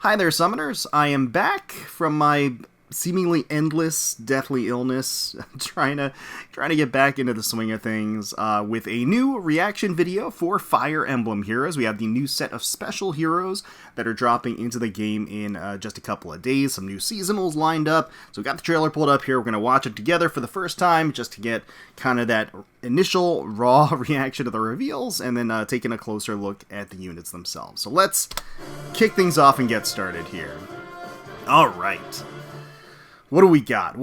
Hi there, summoners. I am back from my seemingly endless deathly illness, trying to get back into the swing of things with a new reaction video for Fire Emblem Heroes. We have the new set of special heroes that are dropping into the game in just a couple of days. Some new seasonals lined up. So we got the trailer pulled up here. We're going to watch it together for the first time just to get kind of that initial raw reaction to the reveals, and then taking a closer look at the units themselves. So let's kick things off and get started here. Alright. What do we got?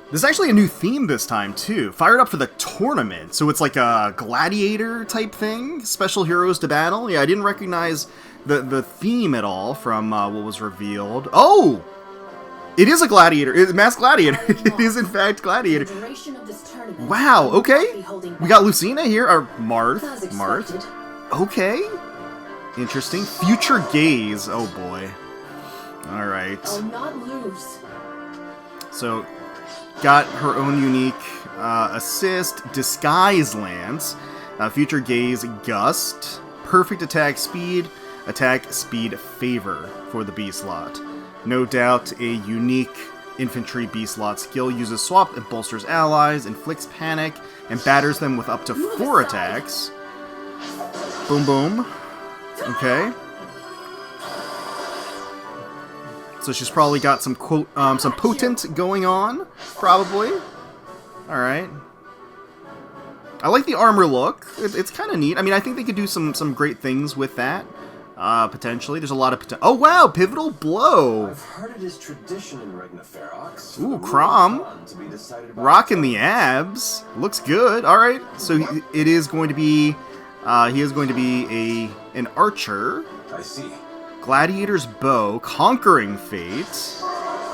There's actually a new theme this time, too. Fired up for the tournament. So it's like a Gladiator type thing. Special heroes to battle. Yeah, I didn't recognize the theme at all from what was revealed. Oh! It is a Gladiator. Masked Gladiator. It is, in fact, Gladiator. Wow, okay. We got Lucina here. Or Marth. Okay. Interesting. Future Gaze. Oh, boy. Alright. I'll not lose. So, got her own unique assist, Disguise Lance, Future Gaze Gust, Perfect Attack Speed Favor for the B slot. No doubt a unique infantry B slot skill, uses swap and bolsters allies, inflicts panic, and batters them with up to 4 attacks. Boom boom. Okay. So she's probably got some some potent going on, probably. All right. I like the armor look. It's kind of neat. I mean, I think they could do some great things with that. Potentially, there's a lot of potential. Oh wow, pivotal blow. I've heard it is tradition in Regna Fox. Ooh, Chrom, rocking the abs. Looks good. All right. So it is going to be. He is going to be an archer. I see. Gladiator's Bow, Conquering Fate.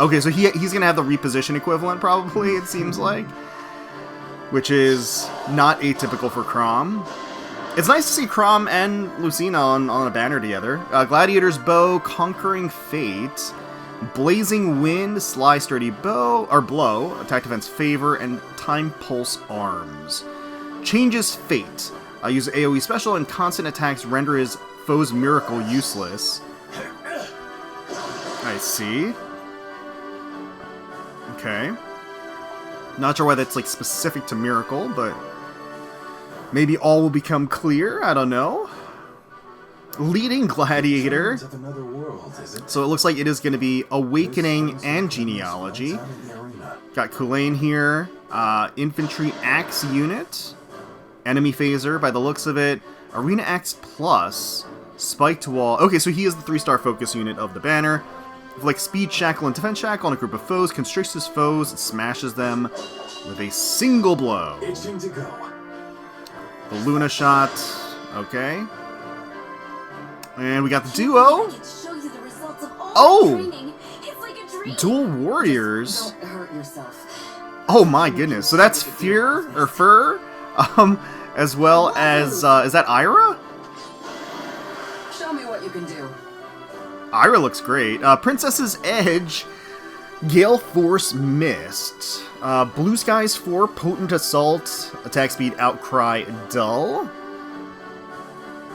Okay, so he's going to have the reposition equivalent, probably, it seems like. Which is not atypical for Chrom. It's nice to see Chrom and Lucina on a banner together. Gladiator's Bow, Conquering Fate, Blazing Wind, Sly Sturdy Bow, or Blow, Attack Defense Favor, and Time Pulse Arms. Changes Fate. Use AoE special and constant attacks render his foe's miracle useless. I see. Okay. Not sure why that's like specific to Miracle, but maybe all will become clear. I don't know. Leading Gladiator. So it looks like it is going to be Awakening and Genealogy. Got Chulainn here. Infantry Axe unit. Enemy Phaser, by the looks of it. Arena Axe Plus. Spiked Wall. Okay, so he is the 3-star focus unit of the banner. Like Speed Shackle and Defense Shackle on a group of foes, constricts his foes and smashes them with a single blow. Itching to go. The Luna Shot. Okay. And we got the duo. Oh! Dual Warriors. Don't hurt yourself. Oh my goodness. So that's Fir, as well as, is that Ira? Show me what you can do. Ira looks great. Princess's Edge, Gale Force Mist, Blue Skies 4, Potent Assault, Attack Speed Outcry Dull.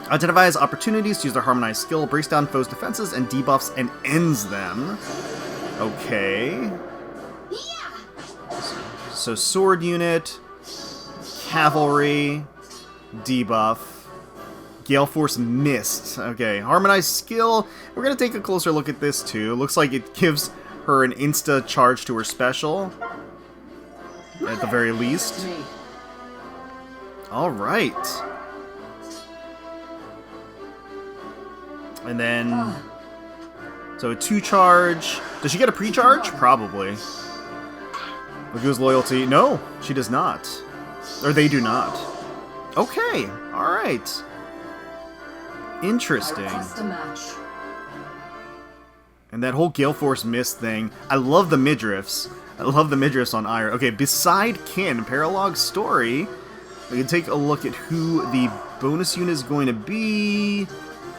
Identifies opportunities to use their Harmonized skill, breaks down foes' defenses, and debuffs and ends them. Okay. So Sword Unit, Cavalry, debuff. Gale Force Mist. Okay, Harmonized skill. We're going to take a closer look at this too. Looks like it gives her an insta charge to her special. At the very least. Alright. And then... So a 2 charge. Does she get a pre-charge? Probably. Look who's loyalty. No, she does not. Or they do not. Okay, alright. Interesting. And that whole Gale Force Mist thing. I love the midriffs. I love the midriffs on Ira. Okay, beside Kin, Paralog Story. We can take a look at who the bonus unit is going to be.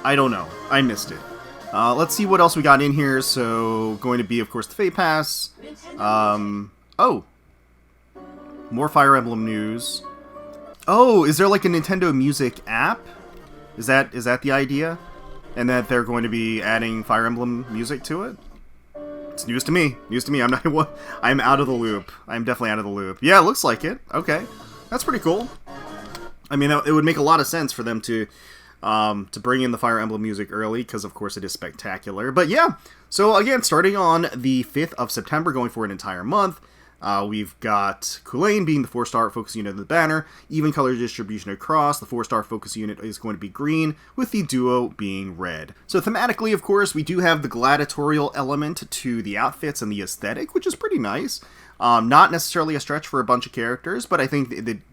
I don't know. I missed it. Let's see what else we got in here. So, going to be, of course, the Fate Pass. Oh. More Fire Emblem news. Oh, is there like a Nintendo Music app? Is that the idea? and that they're going to be adding Fire Emblem music to it. It's news to me. News to me. I'm out of the loop. I'm definitely out of the loop. Yeah, it looks like it. Okay, that's pretty cool. I mean, it would make a lot of sense for them to bring in the Fire Emblem music early, because of course it is spectacular. But yeah, so again, starting on the 5th of September, going for an entire month, we've got Chulainn being the 4-star focus unit of the banner, even color distribution across. The 4-star focus unit is going to be green, with the duo being red. So thematically, of course, we do have the gladiatorial element to the outfits and the aesthetic, which is pretty nice. Not necessarily a stretch for a bunch of characters, but I think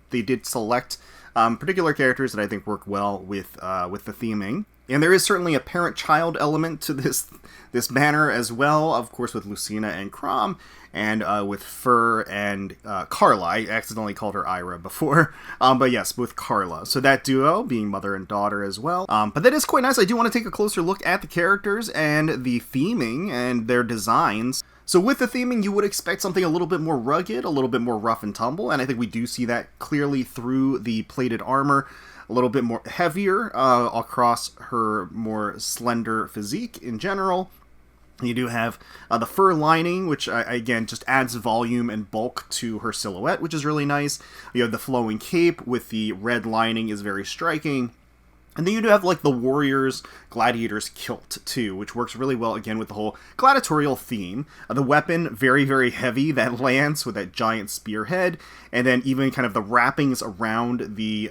they did select particular characters that I think work well with the theming. And there is certainly a parent-child element to this banner as well, of course, with Lucina and Chrom, and with Fir and Carla. I accidentally called her Ira before, but yes, with Karla. So that duo being mother and daughter as well. But that is quite nice. I do want to take a closer look at the characters and the theming and their designs. So with the theming, you would expect something a little bit more rugged, a little bit more rough and tumble, and I think we do see that clearly through the plated armor, a little bit more heavier across her more slender physique in general. You do have the fur lining, which again just adds volume and bulk to her silhouette, which is really nice. You have the flowing cape with the red lining is very striking. And then you do have, like, the Warrior's Gladiator's kilt, too, which works really well, again, with the whole gladiatorial theme. The weapon, very, very heavy, that lance with that giant spearhead, and then even kind of the wrappings around the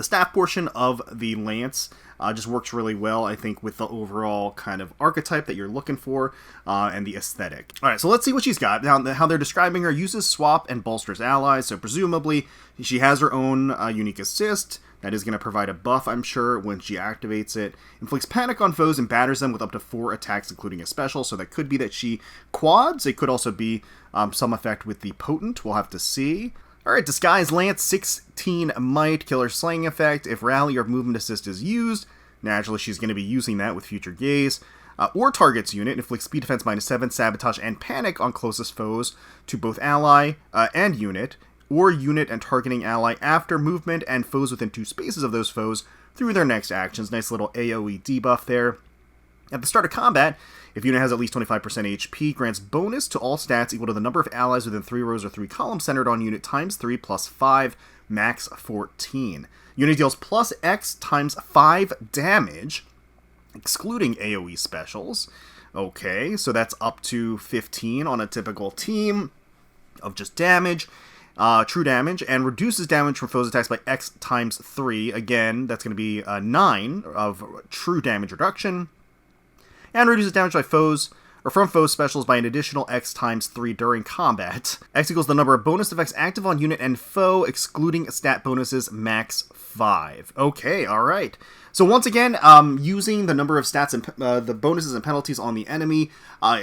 staff portion of the lance just works really well, I think, with the overall kind of archetype that you're looking for and the aesthetic. Alright, so let's see what she's got. Now, how they're describing her: uses swap and bolsters allies, so presumably she has her own unique assist. That is going to provide a buff, I'm sure, when she activates it. Inflicts panic on foes and batters them with up to 4 attacks, including a special. So that could be that she quads. It could also be some effect with the potent. We'll have to see. Alright, Disguise Lance, 16 Might, Killer Slaying effect. If Rally or Movement Assist is used, naturally she's going to be using that with Future Gaze. Or targets unit, inflicts speed defense -7, sabotage, and panic on closest foes to both ally and unit, or unit and targeting ally after movement and foes within 2 spaces of those foes through their next actions. Nice little AoE debuff there. At the start of combat, if unit has at least 25% HP, grants bonus to all stats equal to the number of allies within 3 rows or 3 columns centered on unit times 3 plus 5, max 14. Unit deals plus X times 5 damage, excluding AoE specials. Okay, so that's up to 15 on a typical team of just damage. True damage, and reduces damage from foes' attacks by X times 3. Again, that's going to be 9 of true damage reduction. And reduces damage by foes, or from foes' specials by an additional X times 3 during combat. X equals the number of bonus effects active on unit and foe, excluding stat bonuses, max 5. Okay, alright. So once again, using the number of stats and the bonuses and penalties on the enemy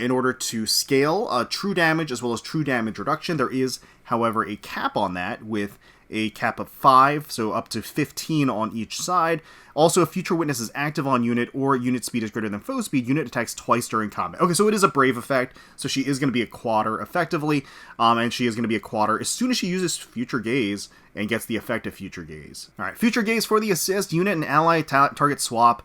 in order to scale true damage as well as true damage reduction. There is, however, a cap on that with a cap of 5, so up to 15 on each side. Also, if Future Witness is active on unit or unit speed is greater than foe speed, unit attacks twice during combat. Okay, so it is a brave effect, so she is going to be a quadder effectively, and she is going to be a quadder as soon as she uses Future Gaze and gets the effect of Future Gaze. Alright, Future Gaze for the assist, unit and ally target swap.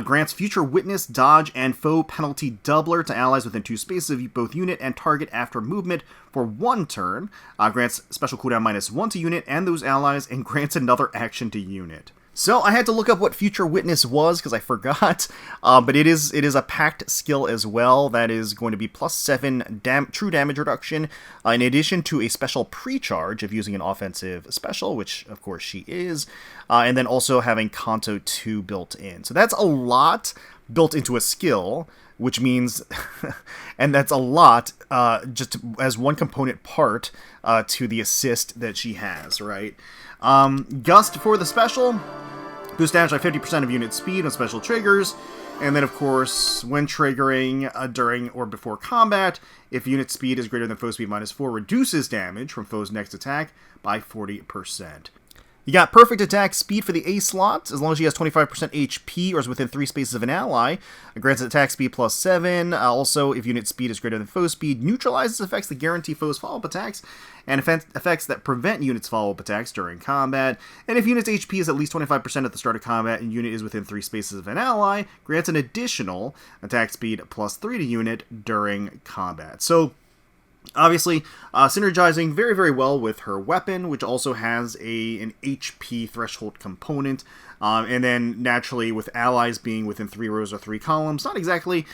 Grants Future Witness, dodge, and foe penalty doubler to allies within 2 spaces of both unit and target after movement for 1 turn. Grants special cooldown -1 to unit and those allies, and grants another action to unit. So I had to look up what Future Witness was because I forgot, but it is a packed skill as well. That is going to be plus 7 true damage reduction, in addition to a special pre-charge if using an offensive special, which of course she is, and then also having Kanto 2 built in. So that's a lot built into a skill, which means, and that's a lot just as one component part to the assist that she has, right? Gust for the special. Boost damage by 50% of unit speed on special triggers. And then, of course, when triggering during or before combat, if unit speed is greater than foe speed -4, reduces damage from foe's next attack by 40%. You got perfect attack speed for the A slot, as long as she has 25% HP or is within 3 spaces of an ally. It grants attack speed plus 7. Also, if unit speed is greater than foe speed, neutralizes effects that guarantee foes follow-up attacks, and effects that prevent units' follow-up attacks during combat. And if unit's HP is at least 25% at the start of combat and unit is within 3 spaces of an ally, grants an additional attack speed plus 3 to unit during combat. So, obviously, synergizing very, very well with her weapon, which also has an HP threshold component. And then, naturally, with allies being within 3 rows or 3 columns, not exactly,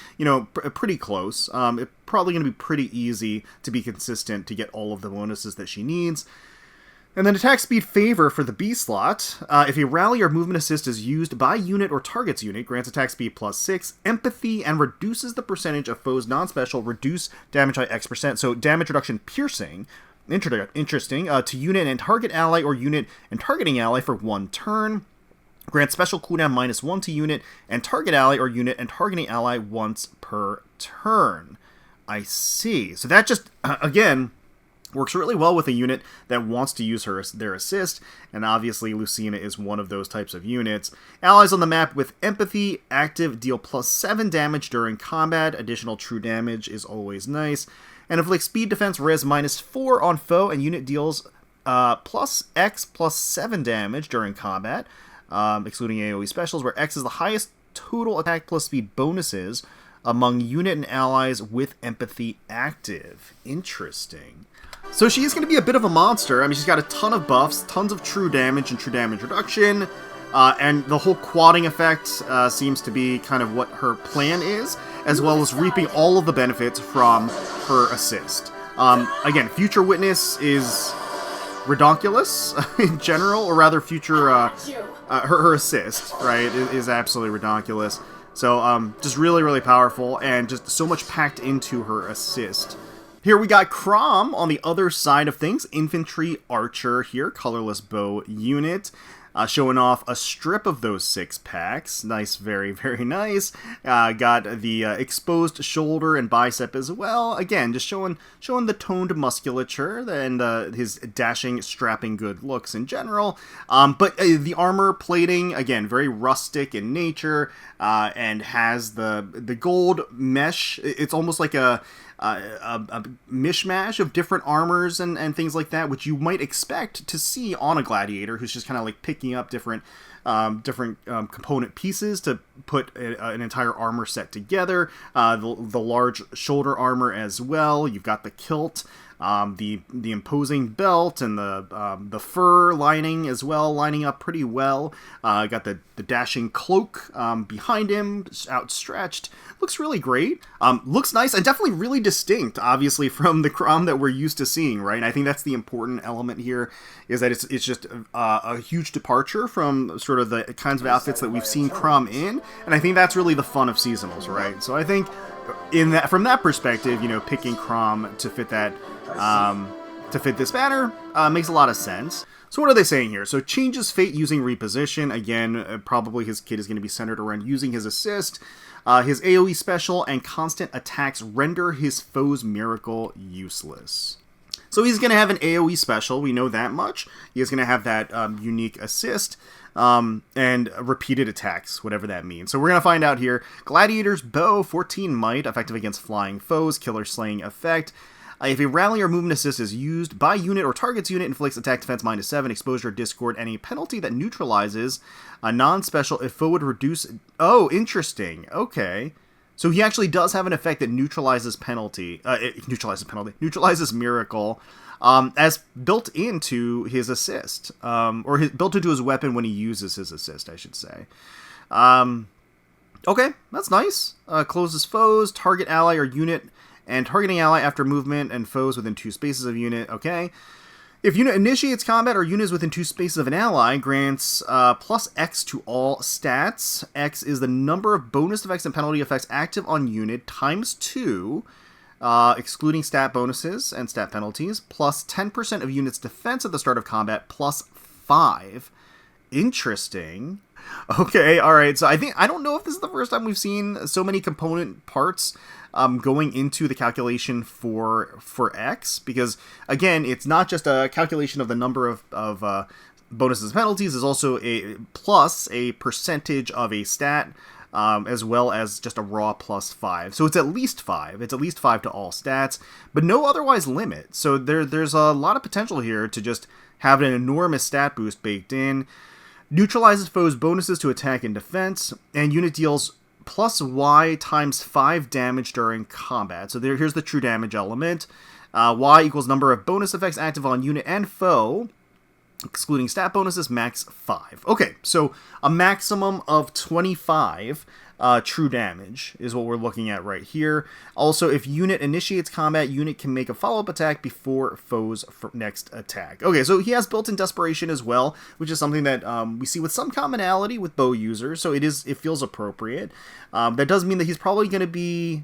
pretty close. It's probably going to be pretty easy to be consistent to get all of the bonuses that she needs. And then attack speed favor for the B slot. If a rally or movement assist is used by unit or target's unit, grants attack speed plus 6, empathy, and reduces the percentage of foes non-special reduce damage by X%. So damage reduction piercing, interesting, to unit and target ally or unit and targeting ally for 1 turn. Grants special cooldown -1 to unit and target ally or unit and targeting ally once per turn. I see. So that just, again, works really well with a unit that wants to use their assist, and obviously Lucina is one of those types of units. Allies on the map with empathy active deal plus 7 damage during combat. Additional true damage is always nice. And inflict speed defense res -4 on foe, and unit deals plus X plus 7 damage during combat, excluding AoE specials, where X is the highest total attack plus speed bonuses among unit and allies with empathy active. Interesting. So she is going to be a bit of a monster. I mean, she's got a ton of buffs, tons of true damage and true damage reduction, and the whole quadding effect seems to be kind of what her plan is, as well as reaping all of the benefits from her assist. Again, Future Witness is redonkulous in general, or rather her assist, right, is absolutely redonkulous. So just really, really powerful, and just so much packed into her assist. Here we got Chrom on the other side of things, infantry archer here, colorless bow unit, showing off a strip of those 6 packs. Nice, very, very nice. Got the exposed shoulder and bicep as well. Again, just showing the toned musculature and his dashing, strapping good looks in general. But the armor plating, again, very rustic in nature, and has the gold mesh. It's almost like a mishmash of different armors and things like that, which you might expect to see on a gladiator who's just kind of like picking up different component pieces to put an entire armor set together. The large shoulder armor as well. You've got the kilt, the imposing belt, and the fur lining as well, lining up pretty well. Got the dashing cloak behind him, outstretched. Looks really great. Looks nice and definitely really distinct, obviously, from the Chrom that we're used to seeing, right? And I think that's the important element here, is that it's just a huge departure from sort of the kinds of outfits that we've seen Chrom in, and I think that's really the fun of seasonals, right? So I think from that perspective, picking Chrom to fit that to fit this banner makes a lot of sense. So what are they saying here? So changes fate using reposition. Again, probably his kit is going to be centered around using his assist. His AoE special and constant attacks render his foe's miracle useless. So he's going to have an AoE special, we know that much. He is going to have that unique assist, and repeated attacks, whatever that means. So we're going to find out here. Gladiator's Bow, 14 might, effective against flying foes, killer slaying effect. If a rally or movement assist is used by unit or target's unit, inflicts attack defense -7, exposure, discord, any penalty that neutralizes a non-special if foe would reduce... Oh, interesting. Okay. So he actually does have an effect that neutralizes neutralizes miracle, as built into his assist, or built into his weapon when he uses his assist, I should say. Okay, that's nice. Closes foes, target ally or unit, and targeting ally after movement, and foes within 2 spaces of unit. Okay. If unit initiates combat or unit is within 2 spaces of an ally, grants plus X to all stats. X is the number of bonus effects and penalty effects active on unit times 2, excluding stat bonuses and stat penalties, plus 10% of unit's defense at the start of combat, plus 5. Interesting. Okay, alright, so I don't know if this is the first time we've seen so many component parts going into the calculation for X, because, again, it's not just a calculation of the number of bonuses and penalties is also a plus a percentage of a stat, as well as just a raw +5. So it's at least 5. It's at least 5 to all stats, but no otherwise limit. So there's a lot of potential here to just have an enormous stat boost baked in. Neutralizes foes' bonuses to attack and defense, and unit deals +Y times 5 damage during combat. So here's the true damage element. Y equals number of bonus effects active on unit and foe, excluding stat bonuses, max 5. Okay, so a maximum of 25 true damage is what we're looking at right here. Also, if unit initiates combat, unit can make a follow-up attack before foe's next attack. Okay, so he has built-in desperation as well, which is something that we see with some commonality with bow users, so it feels appropriate. That does mean that he's probably going to be...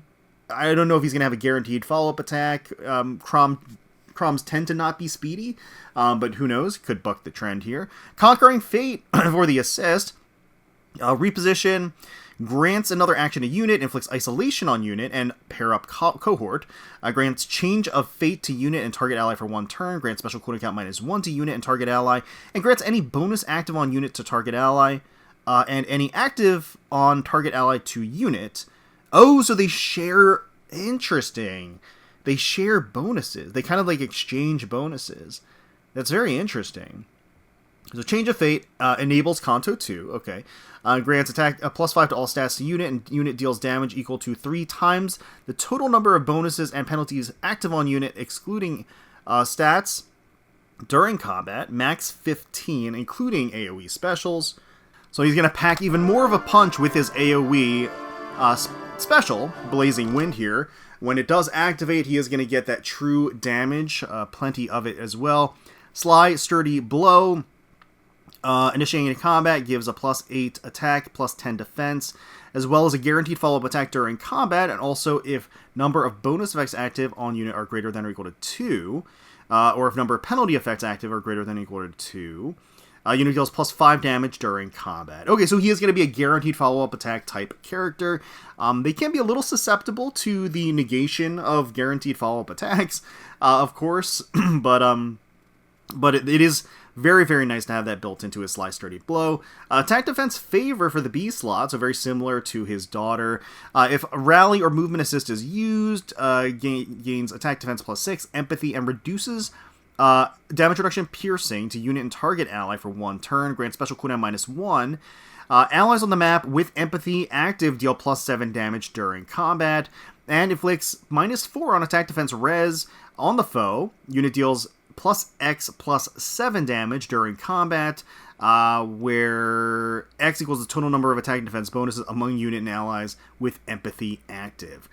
I don't know if he's going to have a guaranteed follow-up attack. Chroms tend to not be speedy, but who knows? Could buck the trend here. Conquering Fate for the assist. Reposition. Grants another action to unit, inflicts isolation on unit, and pair up cohort. Grants change of fate to unit and target ally for 1 turn. Grants special cooldown count -1 to unit and target ally. And grants any bonus active on unit to target ally. And any active on target ally to unit. Oh, so they share... Interesting. They share bonuses. They kind of like exchange bonuses. That's very interesting. So change of fate enables Kanto 2. Okay. Grants attack +5 to all stats to unit, and unit deals damage equal to 3 times the total number of bonuses and penalties active on unit, excluding stats during combat, max 15, including AoE specials. So he's going to pack even more of a punch with his AoE special, Blazing Wind here. When it does activate, he is going to get that true damage, plenty of it as well. Sly, Sturdy Blow. Initiating combat gives a +8 attack, +10 defense, as well as a guaranteed follow-up attack during combat, and also if number of bonus effects active on unit are greater than or equal to 2, or if number of penalty effects active are greater than or equal to 2. Unit deals +5 damage during combat. Okay, so he is going to be a guaranteed follow-up attack type character. They can be a little susceptible to the negation of guaranteed follow-up attacks, of course, but it is very, very nice to have that built into his Sly Sturdy Blow. Attack defense favor for the B slot, so very similar to his daughter. If rally or movement assist is used, gains attack defense +6, empathy, and reduces damage reduction piercing to unit and target ally for 1 turn. Grants special cooldown -1. Allies on the map with empathy active deal +7 damage during combat, and inflicts -4 on attack defense res on the foe. Unit deals +X +7 damage during combat, where X equals the total number of attack and defense bonuses among unit and allies with empathy active.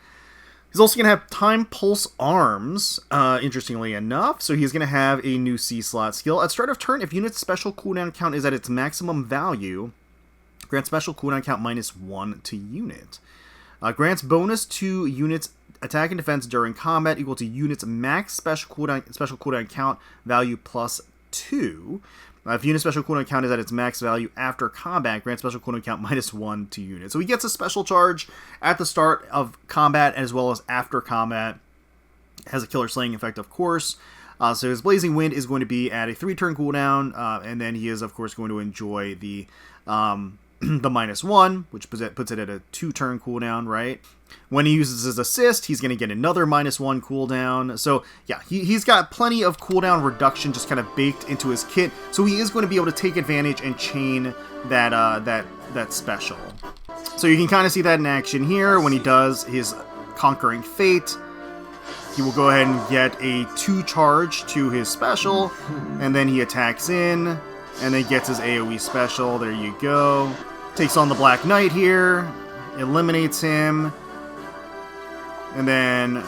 He's also going to have Time Pulse Arms, interestingly enough, so he's going to have a new C-slot skill. At start of turn, if unit's special cooldown count is at its maximum value, grants special cooldown count -1 to unit. Grants bonus to units attack and defense during combat equal to unit's max special cooldown count value +2. If unit special cooldown count is at its max value after combat, grant special cooldown count -1 to unit. So he gets a special charge at the start of combat as well as after combat. Has a killer slaying effect, of course. So his Blazing Wind is going to be at a 3-turn cooldown, and then he is, of course, going to enjoy the the -1, which puts it at a 2-turn cooldown, right? When he uses his assist, he's going to get another -1 cooldown. So, yeah, he's got plenty of cooldown reduction just kind of baked into his kit. So he is going to be able to take advantage and chain that special. So you can kind of see that in action here when he does his Conquering Fate. He will go ahead and get a 2 charge to his special, and then he attacks in, and then gets his AoE special. There you go. Takes on the Black Knight here, eliminates him, and then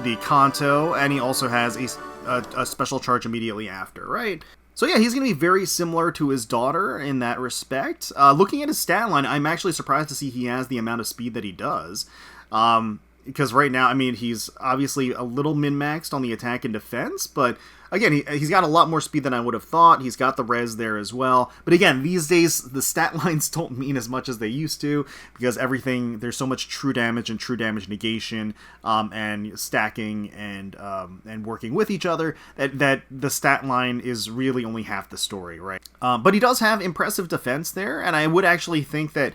the Kanto, and he also has a special charge immediately after, right? So yeah, he's going to be very similar to his daughter in that respect. Looking at his stat line, I'm actually surprised to see he has the amount of speed that he does. Because right now, I mean, he's obviously a little min-maxed on the attack and defense, but again, he's got a lot more speed than I would have thought. He's got the res there as well. But again, these days, the stat lines don't mean as much as they used to, because there's so much true damage and true damage negation, and stacking and working with each other, that the stat line is really only half the story, right? But he does have impressive defense there, and I would actually think that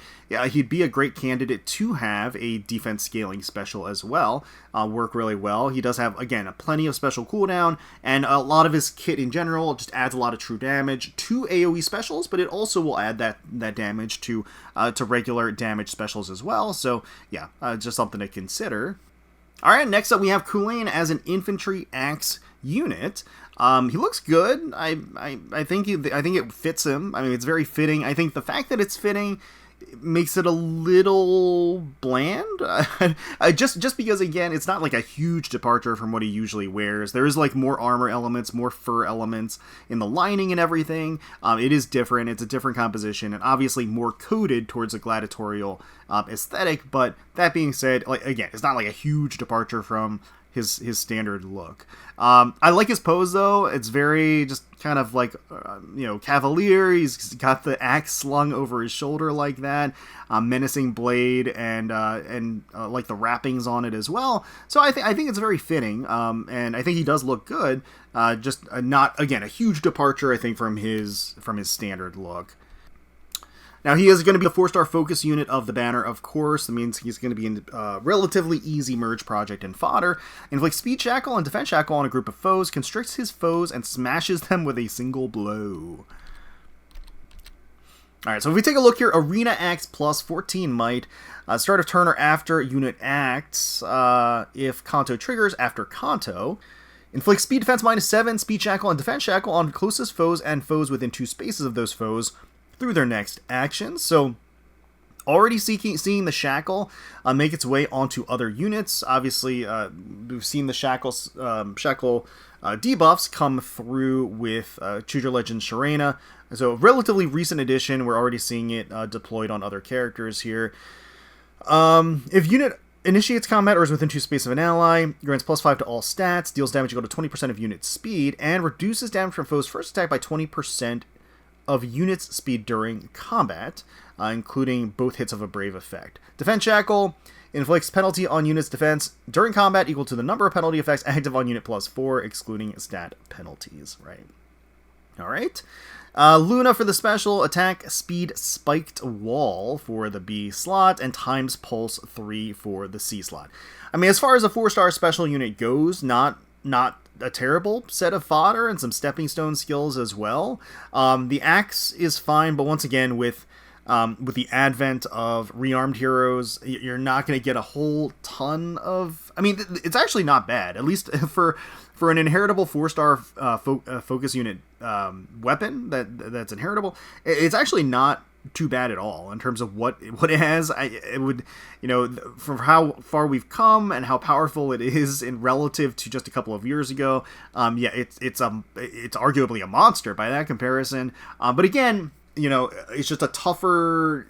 he'd be a great candidate to have a defense scaling special as well. Work really well. He does have, again, plenty of special cooldown, and a lot of his kit in general just adds a lot of true damage to AoE specials, but it also will add that damage to regular damage specials as well. So yeah, just something to consider. All right, next up we have Chulainn as an infantry axe unit. He looks good. I think it fits him. I mean, it's very fitting. I think the fact that it's fitting makes it a little bland. Just because, again, it's not like a huge departure from what he usually wears. There is like more armor elements, more fur elements in the lining and everything. It is different. It's a different composition, and obviously more coded towards a gladiatorial aesthetic. But that being said, like, again, it's not like a huge departure from his standard look. I like his pose though. It's very just kind of like cavalier. He's got the axe slung over his shoulder like that, menacing blade, and like the wrappings on it as well. So I think it's very fitting, and I think he does look good. Just not, again, a huge departure, I think, from his standard look. Now, he is going to be a 4-star focus unit of the banner, of course. That means he's going to be in relatively easy merge project and fodder. Inflicts speed shackle and defense shackle on a group of foes, constricts his foes, and smashes them with a single blow. Alright, so if we take a look here, Arena Axe plus 14 might. Start of turn or after unit acts. If Kanto triggers, after Kanto. Inflicts speed defense -7, speed shackle, and defense shackle on closest foes and foes within 2 spaces of those foes through their next action. So already seeing the shackle make its way onto other units. Obviously, we've seen the shackle debuffs come through with Choose Your Legend Churainn. So a relatively recent addition. We're already seeing it deployed on other characters here. If unit initiates combat or is within 2 spaces of an ally, grants +5 to all stats, deals damage equal to 20% of unit speed, and reduces damage from foes' first attack by 20% of unit's speed during combat, including both hits of a brave effect. Defense shackle inflicts penalty on unit's defense during combat equal to the number of penalty effects active on unit +4, excluding stat penalties. Right. All right. Luna for the special, attack speed spiked wall for the B slot, and times pulse 3 for the C slot. I mean, as far as a 4-star special unit goes, not a terrible set of fodder, and some stepping stone skills as well. The axe is fine, but once again, with the advent of rearmed heroes, you're not going to get a whole ton of... I mean, it's actually not bad, at least for an inheritable 4-star focus unit weapon that's inheritable. It's actually not too bad at all in terms of what it has. It would, from how far we've come and how powerful it is in relative to just a couple of years ago. It's arguably a monster by that comparison. But again, it's just a tougher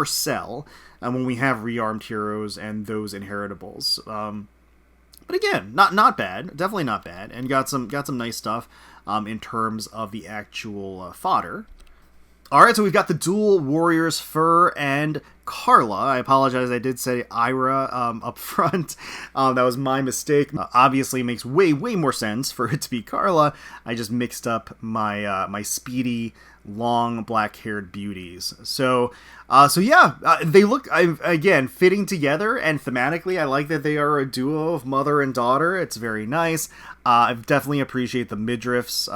sell when we have rearmed heroes and those inheritables. But again, not bad, definitely not bad, and got some nice stuff in terms of the actual fodder. Alright, so we've got the dual warriors, Fir and Carla. I apologize, I did say Ira up front. That was my mistake. Obviously, it makes way more sense for it to be Karla. I just mixed up my my speedy, long, black-haired beauties. So yeah, they look, again, fitting together, and thematically, I like that they are a duo of mother and daughter. It's very nice. I definitely appreciate the midriffs.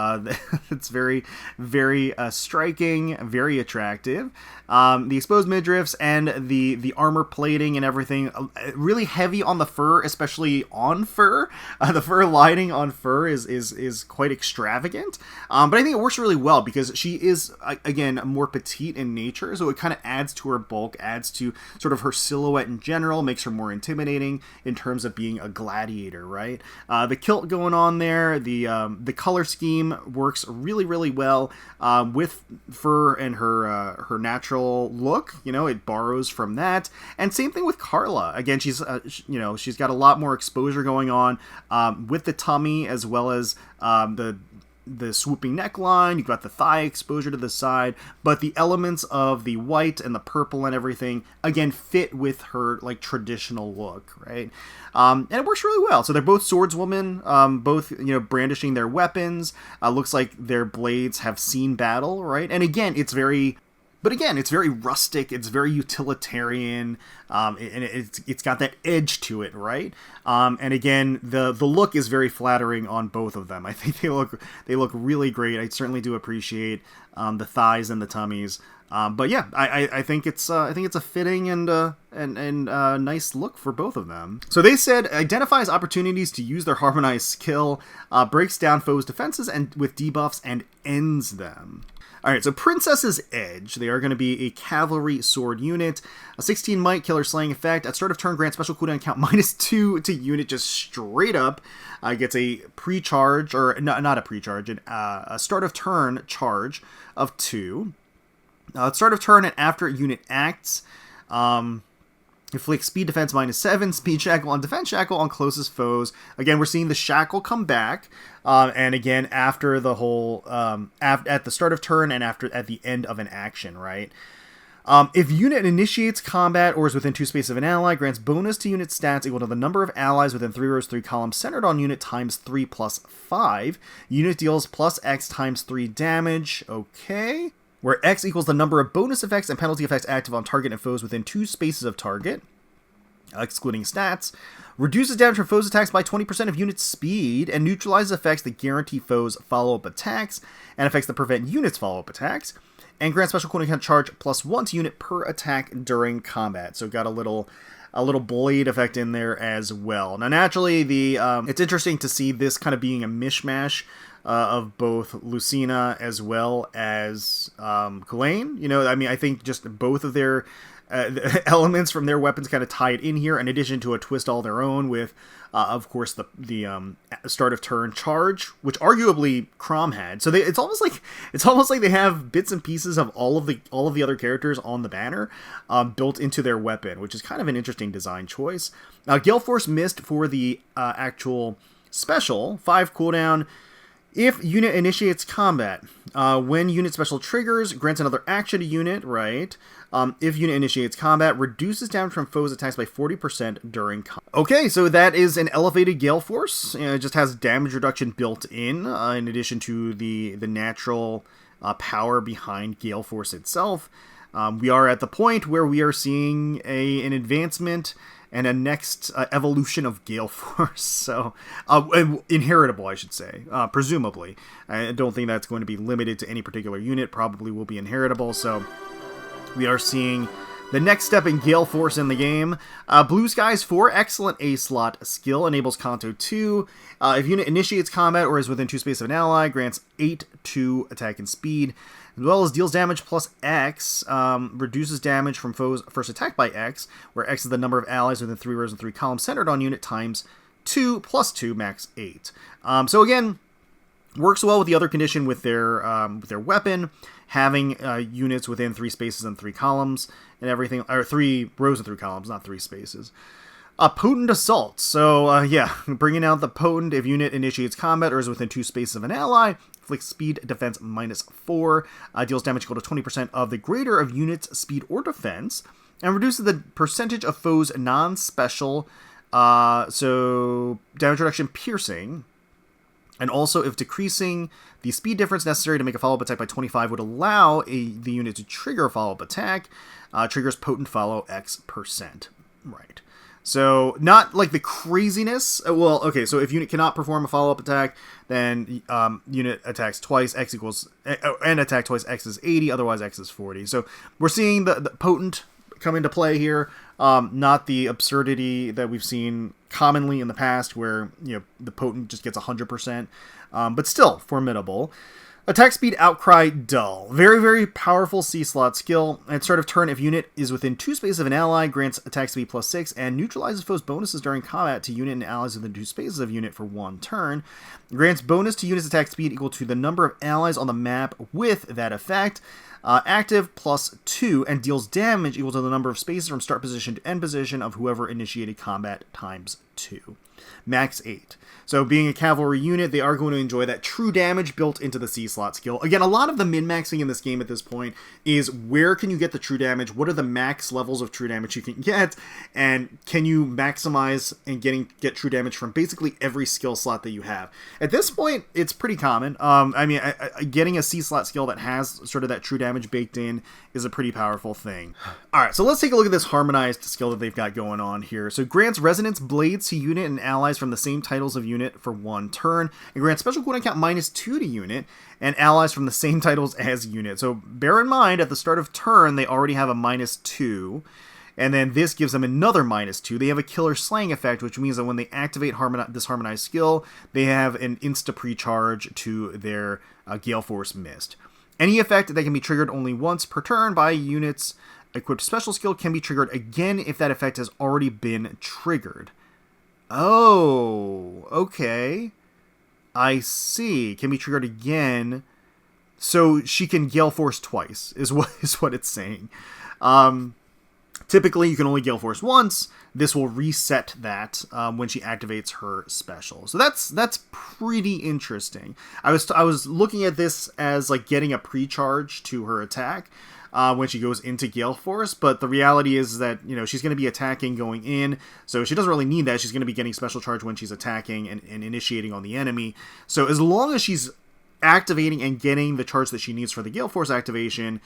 It's very, very striking, very attractive. The exposed midriffs and the armor plating and everything, really heavy on the fur, especially on Fir. The fur lining on Fir is quite extravagant. But I think it works really well because she is, again, more petite in nature, so it kind of adds to her bulk, adds to sort of her silhouette in general, makes her more intimidating in terms of being a gladiator, right? The kilt going on there, the color scheme works really, really well with Fir and her natural look. It borrows from that, and same thing with Karla. Again, she's got a lot more exposure going on with the tummy as well as the swooping neckline. You've got the thigh exposure to the side, but the elements of the white and the purple and everything again fit with her like traditional look, right? And it works really well. So they're both swordswomen, both brandishing their weapons. Looks like their blades have seen battle, right? And again, it's very rustic, it's very utilitarian, and it's got that edge to it, right? And again, the look is very flattering on both of them. I think they look really great. I certainly do appreciate the thighs and the tummies. But yeah, I think it's a fitting and nice look for both of them. So they said identifies opportunities to use their harmonized skill, breaks down foes' defenses and with debuffs and ends them. Alright, so Princess's Edge. They are going to be a cavalry sword unit. A 16 might, killer slaying effect. At start of turn, grant special cooldown count -2 to unit just straight up. Gets a pre-charge, or not a pre-charge, a start of turn charge of 2. At start of turn and after unit acts, inflict speed defense -7, speed shackle and defense shackle on closest foes. Again, we're seeing the shackle come back, and again after the whole at the start of turn and at the end of an action, right? If unit initiates combat or is within 2 spaces of an ally, grants bonus to unit stats equal to the number of allies within 3 rows, 3 columns centered on unit times 3 plus 5. Unit deals plus X times 3 damage. Okay. Where X equals the number of bonus effects and penalty effects active on target and foes within 2 spaces of target, excluding stats. Reduces damage from foes' attacks by 20% of unit speed, and neutralizes effects that guarantee foes' follow-up attacks, and effects that prevent units' follow-up attacks, and grants special cooldown charge +1 to unit per attack during combat. So got a little blade effect in there as well. Now, naturally, it's interesting to see this kind of being a mishmash of both Lucina as well as Chulainn. I think just both of their elements from their weapons kind of tie it in here, in addition to a twist all their own with, of course, the start of turn charge, which arguably Chrom had. So it's almost like they have bits and pieces of all of the other characters on the banner built into their weapon, which is kind of an interesting design choice. Gale Force missed for the actual special 5 cooldown. If unit initiates combat, when unit special triggers, grants another action to unit, right? If unit initiates combat, reduces damage from foes' attacks by 40% during combat. Okay, so that is an elevated Gale Force. It just has damage reduction built in addition to the natural power behind Gale Force itself. We are at the point where we are seeing an advancement and a next evolution of Gale Force. So, inheritable, I should say, presumably. I don't think that's going to be limited to any particular unit, probably will be inheritable, so we are seeing the next step in Gale Force in the game. Blue Skies 4, excellent A-slot skill, enables Kanto 2. If unit initiates combat or is within 2 spaces of an ally, grants 8 to attack and speed, as well as deals damage plus X, reduces damage from foes first attack by X, where X is the number of allies within 3 rows and 3 columns centered on unit times 2 plus 2, max 8. So again, works well with the other condition with their weapon, having units within 3 spaces and 3 columns and everything, or 3 rows and 3 columns, not 3 spaces. A potent assault. So bringing out the potent. If unit initiates combat or is within 2 spaces of an ally, inflicts speed defense -4, deals damage equal to 20% of the greater of unit's speed or defense, and reduces the percentage of foes non-special, so damage reduction piercing. And also, if decreasing the speed difference necessary to make a follow-up attack by 25 would allow the unit to trigger a follow-up attack, triggers potent follow X%. Right. So, not like the craziness. Well, okay, so if unit cannot perform a follow-up attack, then unit attacks twice, X equals, and attack twice, X is 80, otherwise X is 40. So, we're seeing the potent come into play here, not the absurdity that we've seen commonly in the past where, the potent just gets 100%, but still formidable. Attack speed, Outcry, dull. Very, very powerful C-slot skill. At start of turn, if unit is within 2 spaces of an ally, grants attack speed +6 and neutralizes foes' bonuses during combat to unit and allies within 2 spaces of unit for 1 turn. Grants bonus to unit's attack speed equal to the number of allies on the map with that effect. Active +2 and deals damage equal to the number of spaces from start position to end position of whoever initiated combat ×2. Max 8. So being a cavalry unit, they are going to enjoy that true damage built into the C-slot skill. Again, a lot of the min-maxing in this game at this point is where can you get the true damage, what are the max levels of true damage you can get, and can you maximize and get true damage from basically every skill slot that you have. At this point, it's pretty common. Getting a C-slot skill that has sort of that true damage baked in is a pretty powerful thing. Alright, so let's take a look at this harmonized skill that they've got going on here. So grants Resonance Blades to unit and allies from the same titles of unit for 1 turn, and grants special cooldown count -2 to unit and allies from the same titles as unit. So bear in mind, at the start of turn, they already have a -2, and then this gives them another -2. They have a killer slaying effect, which means that when they activate this harmonized skill, they have an insta pre-charge to their Gale Force Mist. Any effect that can be triggered only once per turn by unit's equipped special skill can be triggered again if that effect has already been triggered. Oh, okay. I see. Can be triggered again. So she can Gale Force twice, is what it's saying. Typically, you can only Gale Force once. This will reset that when she activates her special. So that's pretty interesting. I was looking at this as like getting a pre-charge to her attack when she goes into Gale Force, but the reality is that, you know, she's going to be attacking going in, so she doesn't really need that. She's going to be getting special charge when she's attacking and initiating on the enemy. So as long as she's activating and getting the charge that she needs for the Gale Force activation,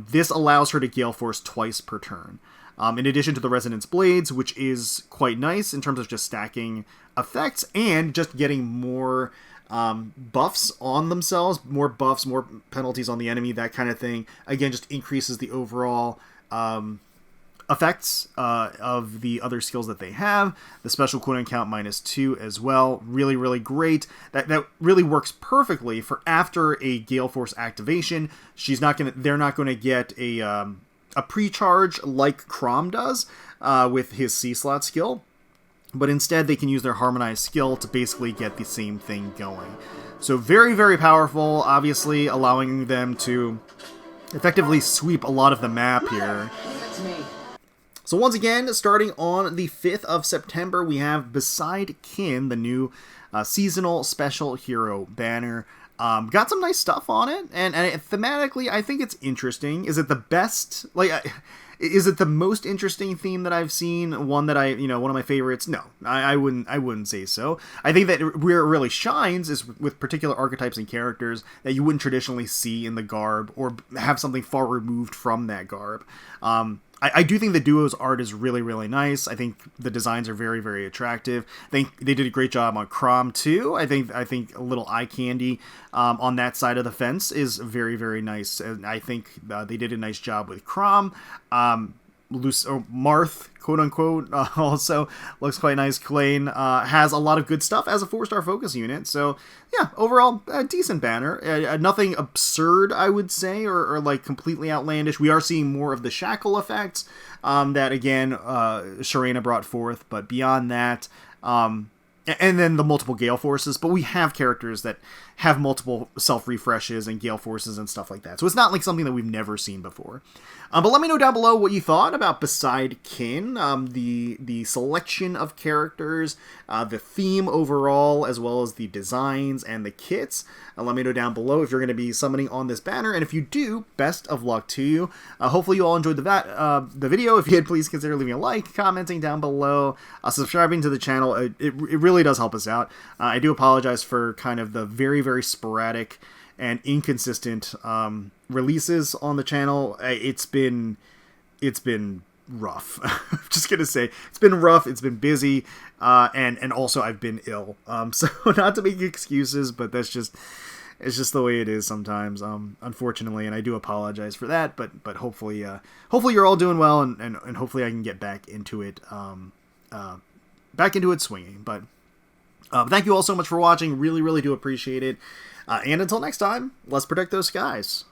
this allows her to Gale Force twice per turn. In addition to the Resonance Blades, which is quite nice in terms of just stacking effects and just getting more buffs on themselves, more buffs, more penalties on the enemy, that kind of thing. Again, just increases the overall effects of the other skills that they have. The special cooldown count -2 as well. Really, really great. That really works perfectly for after a Gale Force activation. They're not gonna get a pre-charge like Chrom does with his C-slot skill, but instead they can use their harmonized skill to basically get the same thing going. So very, very powerful, obviously allowing them to effectively sweep a lot of the map here. So once again, starting on the 5th of September, we have Beside Kin, the new seasonal special hero banner. Got some nice stuff on it, and thematically, I think it's interesting. Is it the best? Is it the most interesting theme that I've seen? One that one of my favorites? No, I wouldn't say so. I think that where it really shines is with particular archetypes and characters that you wouldn't traditionally see in the garb or have something far removed from that garb. I do think the duo's art is really, really nice. I think the designs are very, very attractive. I think they did a great job on Chrom too. I think a little eye candy on that side of the fence is very, very nice. And I think they did a nice job with Chrom. Marth, quote unquote, also looks quite nice. Chulainn has a lot of good stuff as a 4-star focus unit. So yeah, overall a decent banner. Nothing absurd, I would say, or like completely outlandish. We are seeing more of the shackle effects that again Chulainn brought forth, but beyond that, and then the multiple Gale Forces, but we have characters that have multiple self-refreshes and Gale Forces and stuff like that. So it's not like something that we've never seen before. But let me know down below what you thought about Beside Kin, the selection of characters, the theme overall, as well as the designs and the kits. Let me know down below if you're going to be summoning on this banner, and if you do, best of luck to you. Hopefully you all enjoyed the video. If you did, please consider leaving a like, commenting down below, subscribing to the channel. It really does help us out. I do apologize for kind of the very, very sporadic and inconsistent releases on the channel. It's been rough. I'm just gonna say it's been rough. It's been busy, and also I've been ill. So not to make excuses, but it's just the way it is sometimes. Unfortunately, and I do apologize for that. But hopefully you're all doing well, and hopefully I can get back into it swinging. But Thank you all so much for watching. Really, really do appreciate it. And until next time, let's protect those skies.